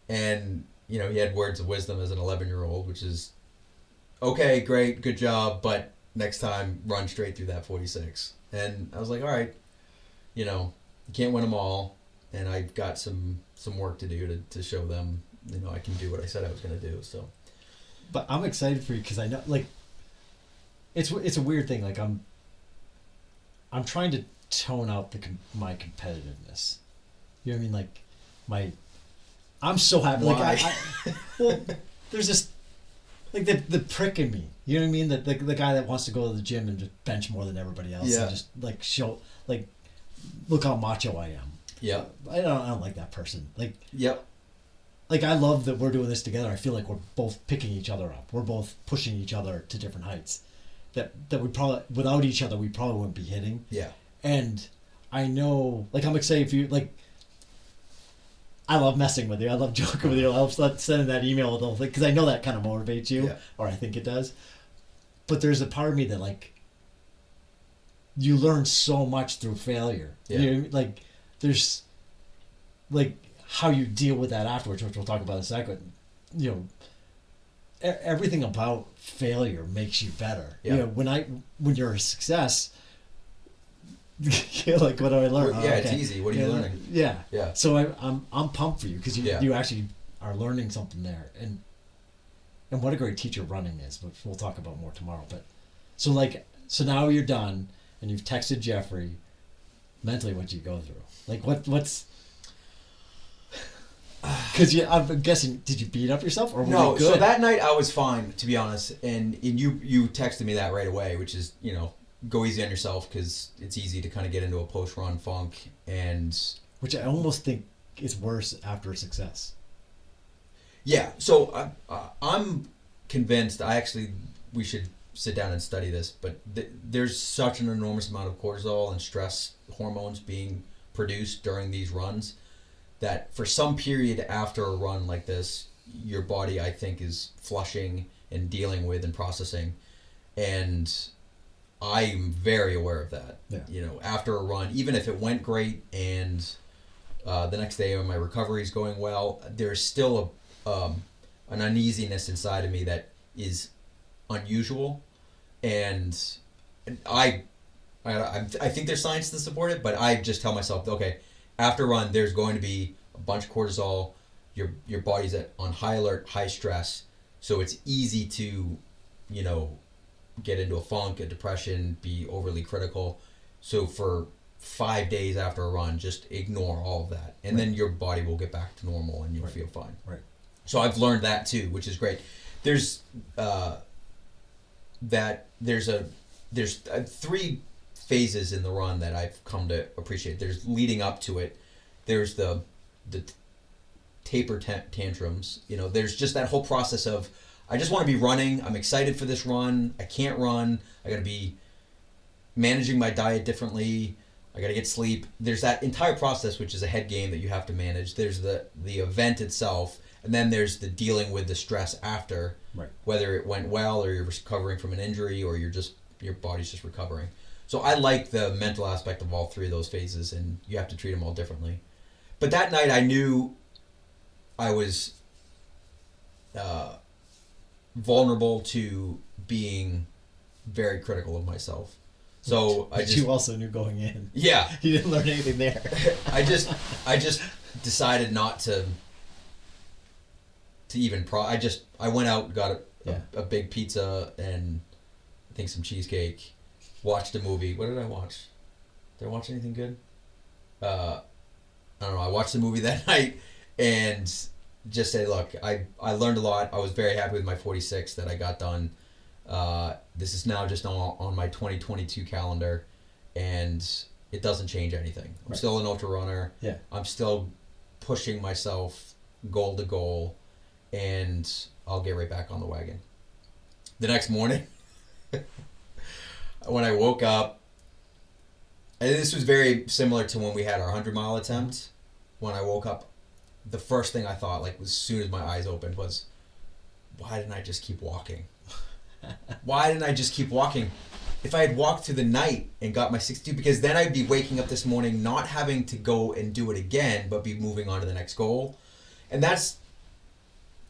And, you know, he had words of wisdom as an 11-year-old, which is, okay, great, good job, but next time, run straight through that 46. And I was like, all right, you know, you can't win them all, and I've got some work to do to show them, you know, I can do what I said I was going to do, so. But I'm excited for you, because I know, like, it's a weird thing. Like I'm trying to tone out my competitiveness. You know what I mean? Like I'm so happy. Why? Like well, there's this like the prick in me. You know what I mean? That the guy that wants to go to the gym and just bench more than everybody else. Yeah. And just like show, like, look how macho I am. Yeah. I don't like that person. Like. Yep. Like, I love that we're doing this together. I feel like we're both picking each other up. We're both pushing each other to different heights that we probably, without each other, we probably wouldn't be hitting. Yeah. And I know, like, I'm excited for you. Like, I love messing with you. I love joking with you. I love sending that email with the whole thing, because I know that kind of motivates you, Yeah. or I think it does. But there's a part of me that, like, you learn so much through failure. Yeah. You know what I mean? Like, there's, like, how you deal with that afterwards, which we'll talk about in a second. You know, everything about failure makes you better. Yeah. You know, when you're a success, Yeah, like what do I learn? Yeah, it's easy. What are you learning? Yeah. Yeah. So I'm pumped for you because Yeah. you actually are learning something there, and what a great teacher running is. But we'll talk about more tomorrow. But so now you're done, and you've texted Jeffrey. Mentally, what do you go through? Like what's because I'm guessing, did you beat up yourself or were No, you good? so that night I was fine, to be honest. And you texted me that right away, which is, go easy on yourself because it's easy to kind of get into a post-run funk. And which I almost think is worse after a success. yeah, so I'm convinced, we should sit down and study this, but there's such an enormous amount of cortisol and stress hormones being produced during these runs that for some period after a run like this, your body, I think, is flushing and dealing with and processing. And I'm very aware of that. Yeah. After a run, even if it went great and the next day when my recovery is going well, there's still an uneasiness inside of me that is unusual. And I think there's science to support it, but I just tell myself, okay, after a run, there's going to be a bunch of cortisol. Your body's on high alert, high stress, so it's easy to, get into a funk, a depression, be overly critical. So for 5 days after a run, just ignore all of that, and then your body will get back to normal, and you'll feel fine. Right. So I've learned that too, which is great. There's three phases in the run that I've come to appreciate. There's leading up to it. There's the taper tantrums. There's just that whole process of, I just want to be running. I'm excited for this run. I can't run. I got to be managing my diet differently. I got to get sleep. There's that entire process, which is a head game that you have to manage. There's the event itself, and then there's the dealing with the stress after, whether it went well or you're recovering from an injury or your body's just recovering. So I like the mental aspect of all three of those phases, and you have to treat them all differently. But that night I knew I was vulnerable to being very critical of myself. So you also knew going in. Yeah. You didn't learn anything there. I just decided not to even I went out, got a big pizza and I think some cheesecake, watched a movie. What did I watch? Did I watch anything good? I don't know. I watched the movie that night and just say, look, I learned a lot. I was very happy with my 46 that I got done. This is now just on my 2022 calendar, and it doesn't change anything. I'm still an ultra runner. Yeah. I'm still pushing myself goal to goal, and I'll get right back on the wagon. The next morning, when I woke up, and this was very similar to when we had our 100-mile attempt. When I woke up, the first thing I thought, like as soon as my eyes opened, was, why didn't I just keep walking? Why didn't I just keep walking? If I had walked through the night and got my 62, because then I'd be waking up this morning not having to go and do it again, but be moving on to the next goal. And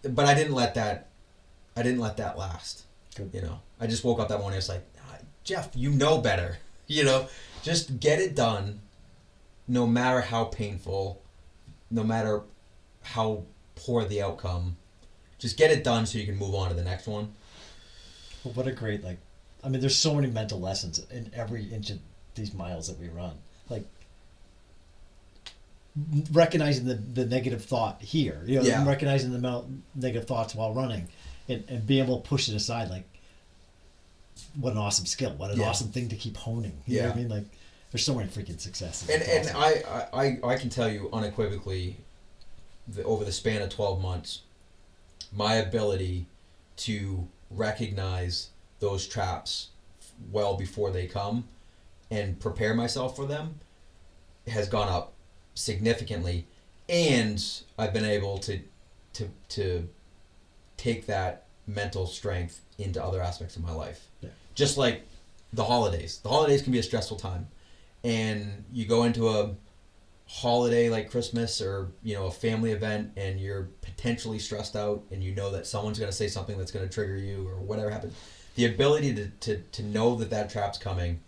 but I didn't let that last. Good. I just woke up that morning. I was like, Jeff, you know better. Just get it done, no matter how painful, no matter how poor the outcome. Just get it done so you can move on to the next one. Well, what a great, there's so many mental lessons in every inch of these miles that we run. Like, recognizing the negative thought here, recognizing the negative thoughts while running and being able to push it aside, like, what an awesome skill. What an awesome thing to keep honing. You know what I mean? Like, there's so many freaking successes. And awesome. I can tell you unequivocally, over the span of 12 months, my ability to recognize those traps well before they come and prepare myself for them has gone up significantly, and I've been able to take that mental strength into other aspects of my life. Just like the holidays can be a stressful time, and you go into a holiday like Christmas or a family event and you're potentially stressed out and you know that someone's going to say something that's going to trigger you or whatever happens. The ability to know that trap's coming,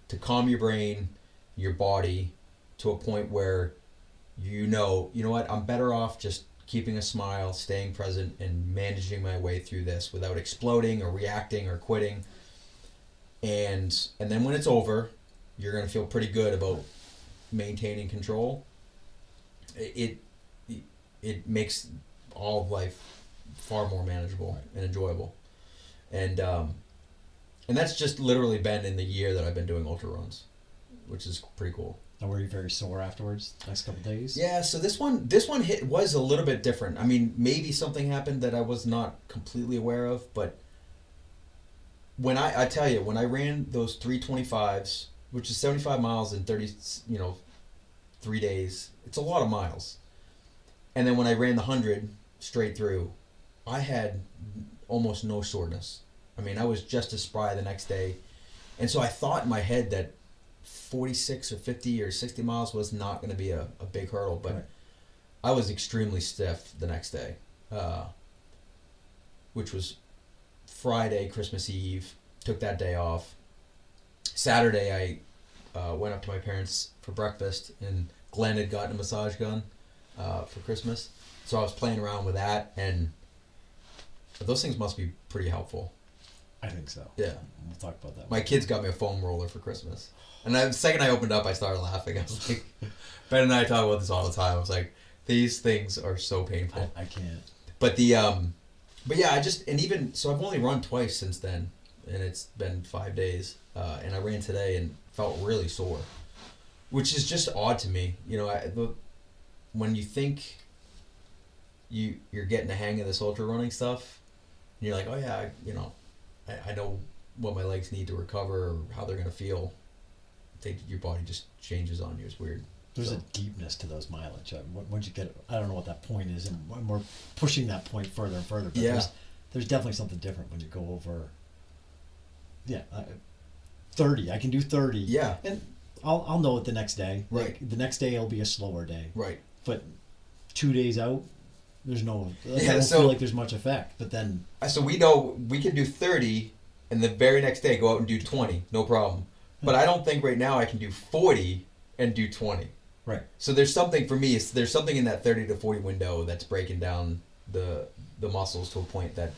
to calm your brain your body to a point where you know what, I'm better off just keeping a smile, staying present, and managing my way through this without exploding or reacting or quitting. And then when it's over, you're gonna feel pretty good about maintaining control. It makes all of life far more manageable and enjoyable. And that's just literally been in the year that I've been doing ultra runs, which is pretty cool. And were you very sore afterwards? Next couple of days? Yeah, so this one was a little bit different. I mean, maybe something happened that I was not completely aware of, but when I tell you, when I ran those 325s, which is 75 miles in 3 days, it's a lot of miles. And then when I ran the 100 straight through, I had almost no soreness. I mean, I was just as spry the next day. And so I thought in my head that 46 or 50 or 60 miles was not going to be a big hurdle, but right. I was extremely stiff the next day, which was Friday, Christmas Eve. Took that day off. Saturday, I went up to my parents for breakfast, and Glenn had gotten a massage gun for Christmas. So I was playing around with that, and those things must be pretty helpful. I think so. Yeah. We'll talk about that. My kids got me a foam roller for Christmas. And the second I opened up, I started laughing. I was like, Ben and I talk about this all the time. I was like, these things are so painful. I can't. But but yeah, so I've only run twice since then, and it's been 5 days. And I ran today and felt really sore, which is just odd to me. You know, when you think you're getting the hang of this ultra running stuff, and you're like, oh yeah, I know what my legs need to recover or how they're gonna feel. Your body just changes on you. It's weird. There's a deepness to those mileage. Once you get, I don't know what that point is, and when we're pushing that point further and further. But yeah. There's definitely something different when you go over. Yeah, 30. I can do 30. Yeah. And I'll know it the next day. Right. Like, the next day it'll be a slower day. Right. But 2 days out, there's no. I don't so, feel like there's much effect. But then. So we know we can do 30, and the very next day go out and do 20, no problem. But I don't think right now I can do 40 and do 20. Right. So there's something for me. There's something in that 30 to 40 window that's breaking down the muscles to a point that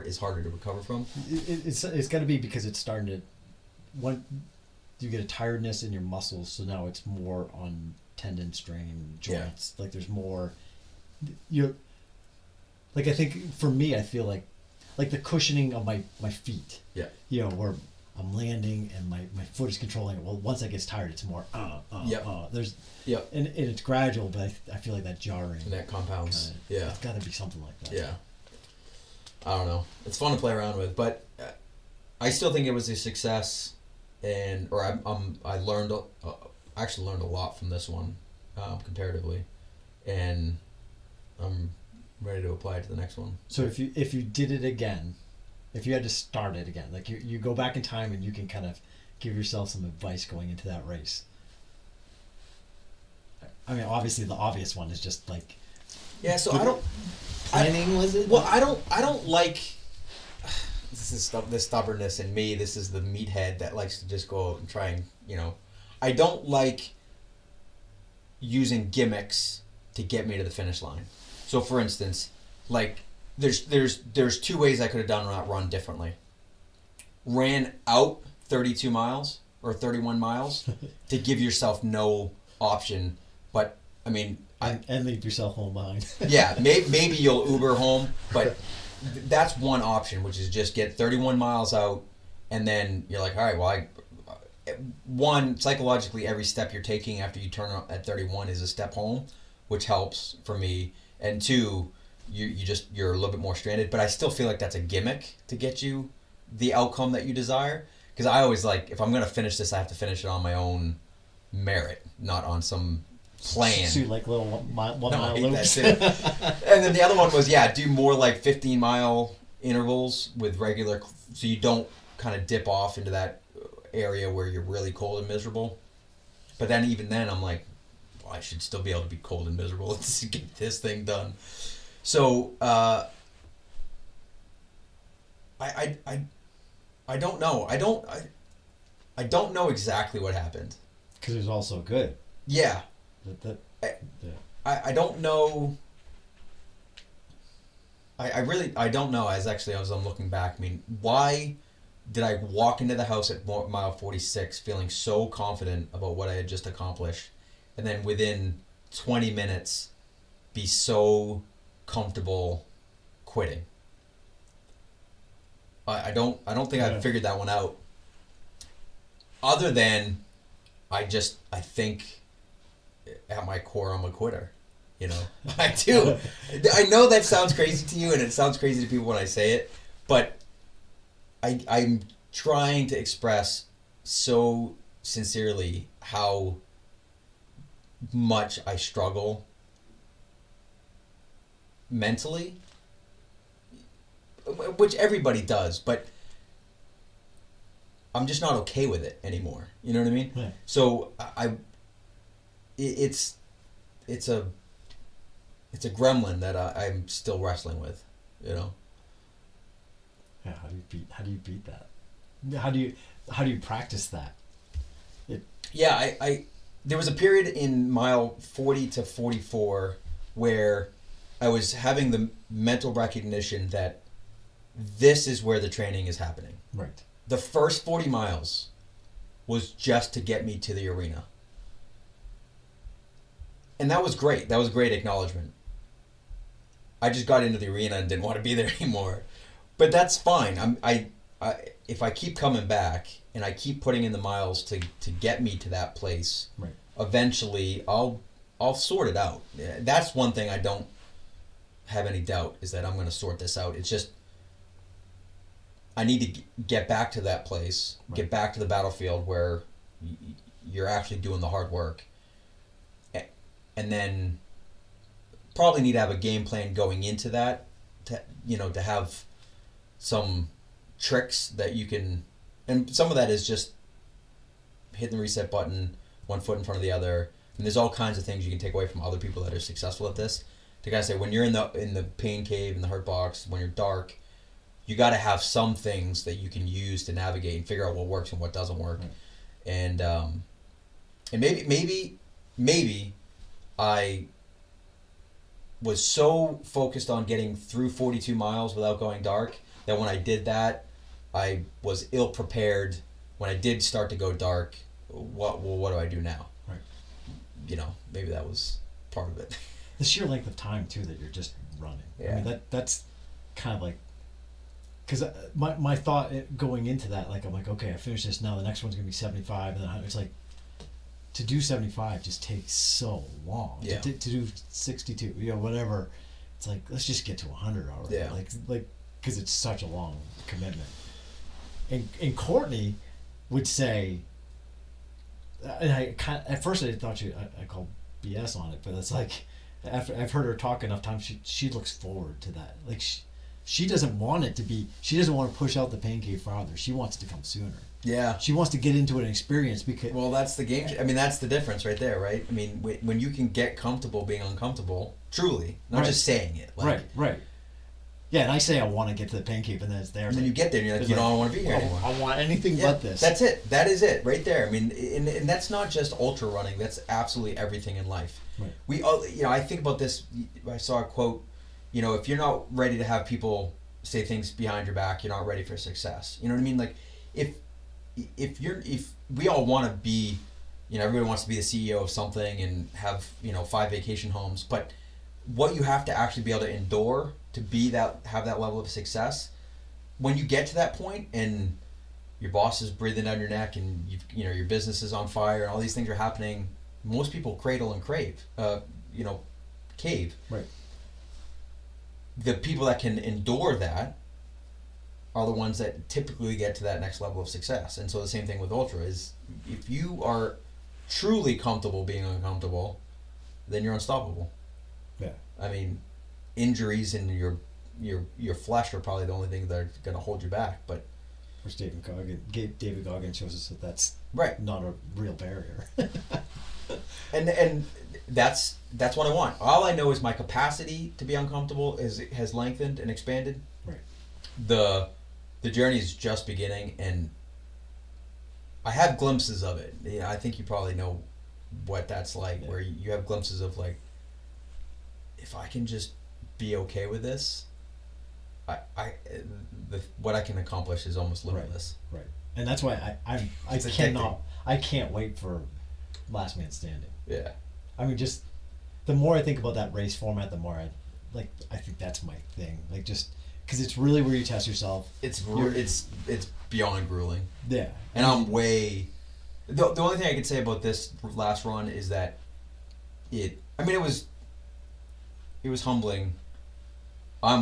is harder to recover from. It's got to be because it's starting to. When you get a tiredness in your muscles, so now it's more on tendon strain, joints. Yeah. Like there's more. Like I think for me, I feel like the cushioning of my feet. Yeah. Where I'm landing and my foot is controlling it. Well, once I get tired, it's more There's and it's gradual, but I feel like that jarring. And that compounds. Kinda, it's got to be something like that. Yeah. I don't know. It's fun to play around with, but I still think it was a success, I learned actually learned a lot from this one, comparatively, and I'm ready to apply it to the next one. So if you did it again. If you had to start it again, like you go back in time and you can kind of give yourself some advice going into that race. I mean, obviously the obvious one is just like. Yeah, so was it? Well, I don't like. This is the stubbornness in me. This is the meathead that likes to just go out and try and I don't like using gimmicks to get me to the finish line. So, for instance, like. There's two ways I could have done that run differently. Ran out 32 miles or 31 miles to give yourself no option, but I mean, and leave yourself home behind. Yeah, maybe you'll Uber home, but that's one option, which is just get 31 miles out, and then you're like, all right, well, psychologically, every step you're taking after you turn at 31 is a step home, which helps for me, and two. You're a little bit more stranded, but I still feel like that's a gimmick to get you the outcome that you desire. Because I always if I'm gonna finish this, I have to finish it on my own merit, not on some plan. So you like little one mile loops. And then the other one was do more like 15-mile intervals with regular, so you don't kind of dip off into that area where you're really cold and miserable. But then even then, I'm like, well, I should still be able to be cold and miserable to get this thing done. So I don't know. I don't know exactly what happened, Because it was also good. Yeah. Yeah. I don't know. I don't know. As I'm looking back, I mean, why did I walk into the house at mile 46 feeling so confident about what I had just accomplished, and then within 20 minutes be so comfortable quitting? I don't think Yeah. I've figured that one out. Other than I think at my core I'm a quitter. You know, I do. I know that sounds crazy to you, and it sounds crazy to people when I say it, but I'm trying to express so sincerely how much I struggle mentally, which everybody does, but I'm just not okay with it anymore. You know what I mean? Yeah. So it's a gremlin that I'm still wrestling with, you know. Yeah. How do you beat that? How do you practice that? Yeah, I there was a period in mile 40 to 44 where I was having the mental recognition that this is where the training is happening. Right. The first 40 miles was just to get me to the arena. And that was great. That was great acknowledgement. I just got into the arena and didn't want to be there anymore. But that's fine. I if I keep coming back and I keep putting in the miles to get me to that place, Right. eventually I'll sort it out. That's one thing I don't have any doubt, is that I'm going to sort this out. It's just I need to get back to that place, Right. get back to the battlefield where you're actually doing the hard work, and then probably need to have a game plan going into that, to have some tricks that you can, and some of that is just hitting the reset button, one foot in front of the other, and there's all kinds of things you can take away from other people that are successful at this. To kind of say, when you're in the pain cave, in the hurt box, when you're dark, you got to have some things that you can use to navigate and figure out what works and what doesn't work. Right. And maybe I was so focused on getting through 42 miles without going dark that when I did that, I was ill prepared. When I did start to go dark, what do I do now? Right. You know, maybe that was part of it. The sheer length of time too that you're just running. Yeah. I mean that's kind of like, because my thought going into that, like, I'm like, okay, I finished this now. The next one's gonna be 75, and then it's like, to do 75 just takes so long. Yeah. To do 62, whatever. It's like, let's just get to 100 already. Yeah. Like, because it's such a long commitment. And Courtney would say, and at first I thought I called BS on it, but it's like, after I've heard her talk enough times, she looks forward to that. Like, she doesn't want it to be, she doesn't want to push out the pain cave farther. She wants it to come sooner. Yeah. She wants to get into an experience because. Well, that's the game. I mean, that's the difference right there, right? I mean, when you can get comfortable being uncomfortable, truly, not Right. just saying it. Like, Right. Yeah, and I say I want to get to the pain cave, and then it's there. And then you get there and you're like, you don't want to be here anymore. I want anything Yeah, but this. That's it. That is it right there. I mean, and that's not just ultra running. That's absolutely everything in life. Right. We all, I think about this. I saw a quote. If you're not ready to have people say things behind your back, you're not ready for success. You know what I mean? Like, if we all want to be, everybody wants to be the CEO of something and have 5 vacation homes, but what you have to actually be able to endure to have that level of success, when you get to that point and your boss is breathing down your neck and your business is on fire and all these things are happening, most people cradle and cave. Right. The people that can endure that are the ones that typically get to that next level of success. And so the same thing with ultra is, if you are truly comfortable being uncomfortable, then you're unstoppable. Yeah. I mean, injuries in your flesh are probably the only thing that are going to hold you back. But Which David Goggins shows us that that's right, not a real barrier. and that's what I want. All I know is my capacity to be uncomfortable has lengthened and expanded. Right. The journey is just beginning, and I have glimpses of it. Yeah, I think you probably know what that's like, Yeah. where you have glimpses of like, if I can just be okay with this, what I can accomplish is almost limitless. Right. And that's why I It's I can't wait for last man standing. Yeah. I mean, just the more I think about that race format, the more I think that's my thing. Like, just because it's really where you test yourself. It's beyond grueling. Yeah. And I'm way. The only thing I could say about this last run is that it was humbling. I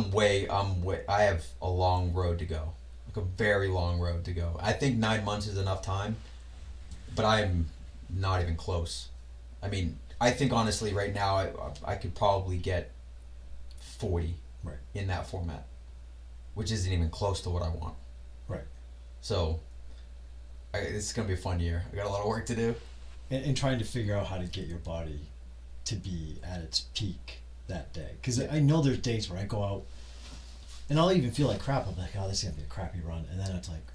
have a long road to go. Like a very long road to go. I think 9 months is enough time, but I'm not even close. I mean, I think honestly right now I could probably get 40 Right. in that format, which isn't even close to what I want. Right. So, it's going to be a fun year. I got a lot of work to do. And trying to figure out how to get your body to be at its peak that day. Because I know there's days where I go out and I'll even feel like crap. I'm like, oh, this is going to be a crappy run. And then it's like,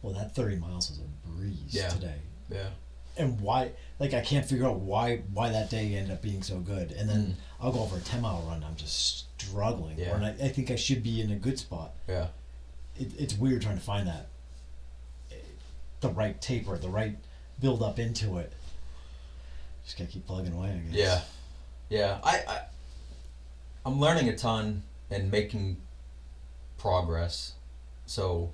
well, that 30 miles was a breeze today. Yeah. And why, like, I can't figure out why that day ended up being so good. And then I'll go over a 10-mile run. I'm just struggling. Yeah. And I think I should be in a good spot. Yeah. It's weird trying to find that, the right taper, the right build up into it. Just gotta keep plugging away, I guess. Yeah. I'm learning a ton and making progress. So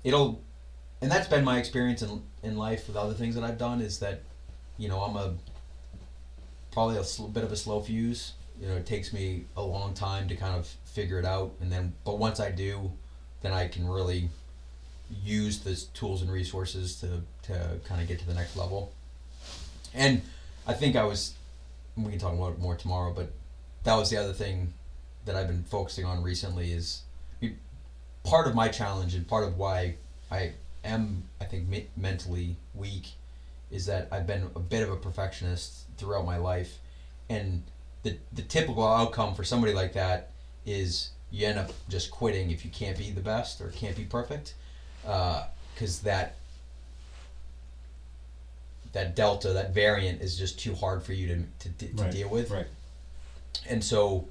and that's been my experience in life with other things that I've done, is that, I'm probably a bit of a slow fuse. It takes me a long time to kind of figure it out, but once I do, then I can really use the tools and resources to kind of get to the next level. And I think we can talk about it more tomorrow, but that was the other thing that I've been focusing on recently is part of my challenge and part of why I am, I think, mentally weak is that I've been a bit of a perfectionist throughout my life. And the typical outcome for somebody like that is you end up just quitting if you can't be the best or can't be perfect. Because that delta, that variant is just too hard for you to deal with. Right. And so,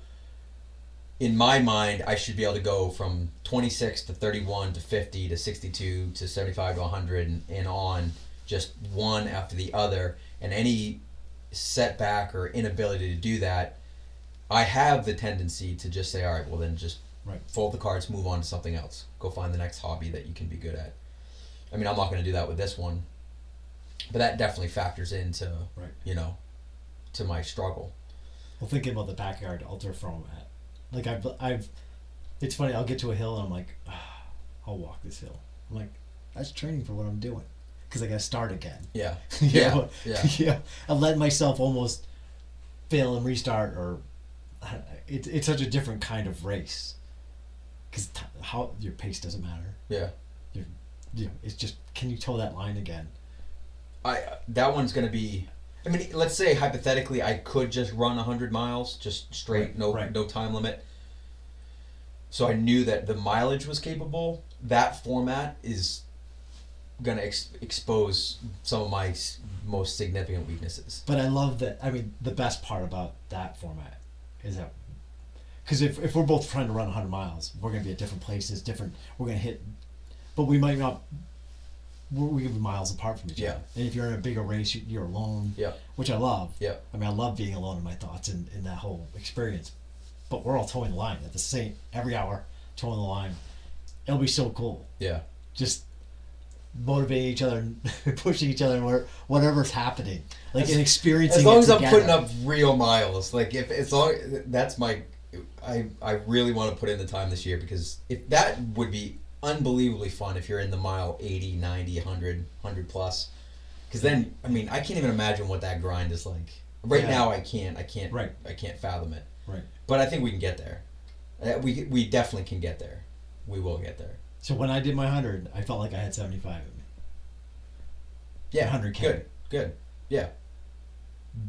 in my mind, I should be able to go from 26 to 31 to 50 to 62 to 75 to 100 and on, just one after the other. And any setback or inability to do that, I have the tendency to just say, all right, well then just fold the cards, move on to something else. Go find the next hobby that you can be good at. I mean, I'm not going to do that with this one, but that definitely factors into, to my struggle. Well, thinking about the backyard ultra format, like I've, it's funny. I'll get to a hill and I'm like, I'll walk this hill. I'm like, that's training for what I'm doing, because I got to start again. Yeah. Yeah. Yeah. I've let myself almost fail and restart, or it's such a different kind of race, because how your pace doesn't matter. Yeah. It's just, can you toe that line again? That one's gonna be. I mean, let's say hypothetically, I could just run 100 miles, just straight, no time limit. So I knew that the mileage was capable. That format is gonna expose some of my most significant weaknesses. But I love that. I mean, the best part about that format is that, because if we're both trying to run 100 miles, we're gonna be at different places, we're gonna hit, but we might not. We could be miles apart from each other. And if you're in a bigger race, you're alone. Yeah. Which I love. Yeah. I mean, I love being alone in my thoughts in that whole experience. But we're all towing the line at the same, every hour, towing the line. It'll be so cool. Yeah. Just motivating each other and pushing each other and whatever's happening. Like, and experiencing as long it as I'm together. putting up real miles. Like, that's my, I really want to put in the time this year, because if that would be unbelievably fun if you're in the mile 80, 90, 100 plus, because then, I mean, I can't even imagine what that grind is like right now. I can't fathom it. Right. But I think we can get there. We definitely can get there. We will get there. So when I did my 100, I felt like I had 75 in me. Yeah. 100K. Good. Yeah.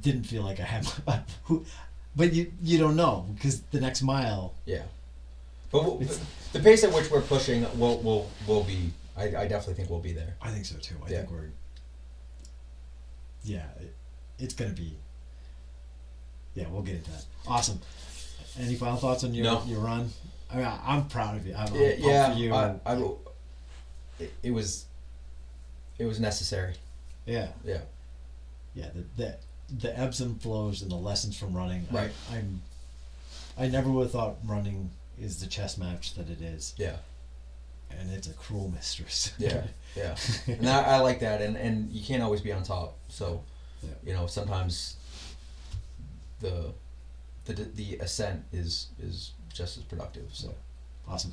Didn't feel like I had but you don't know, because the next mile. Yeah. But the pace at which we're pushing will be I definitely think we'll be there. I think so too. I Yeah. think we're. Yeah, it's gonna be. Yeah, we'll get into that. Awesome. Any final thoughts on your No. your run? I mean, I'm proud of you. I'm Yeah, pumped for you. it was necessary. Yeah, Yeah. yeah. The ebbs and flows and the lessons from running. Right. I never would have thought running is the chess match that it is, Yeah. and it's a cruel mistress. Yeah. Yeah. And I like that, and you can't always be on top. So, Yeah. you know, sometimes the ascent is just as productive. So. Awesome.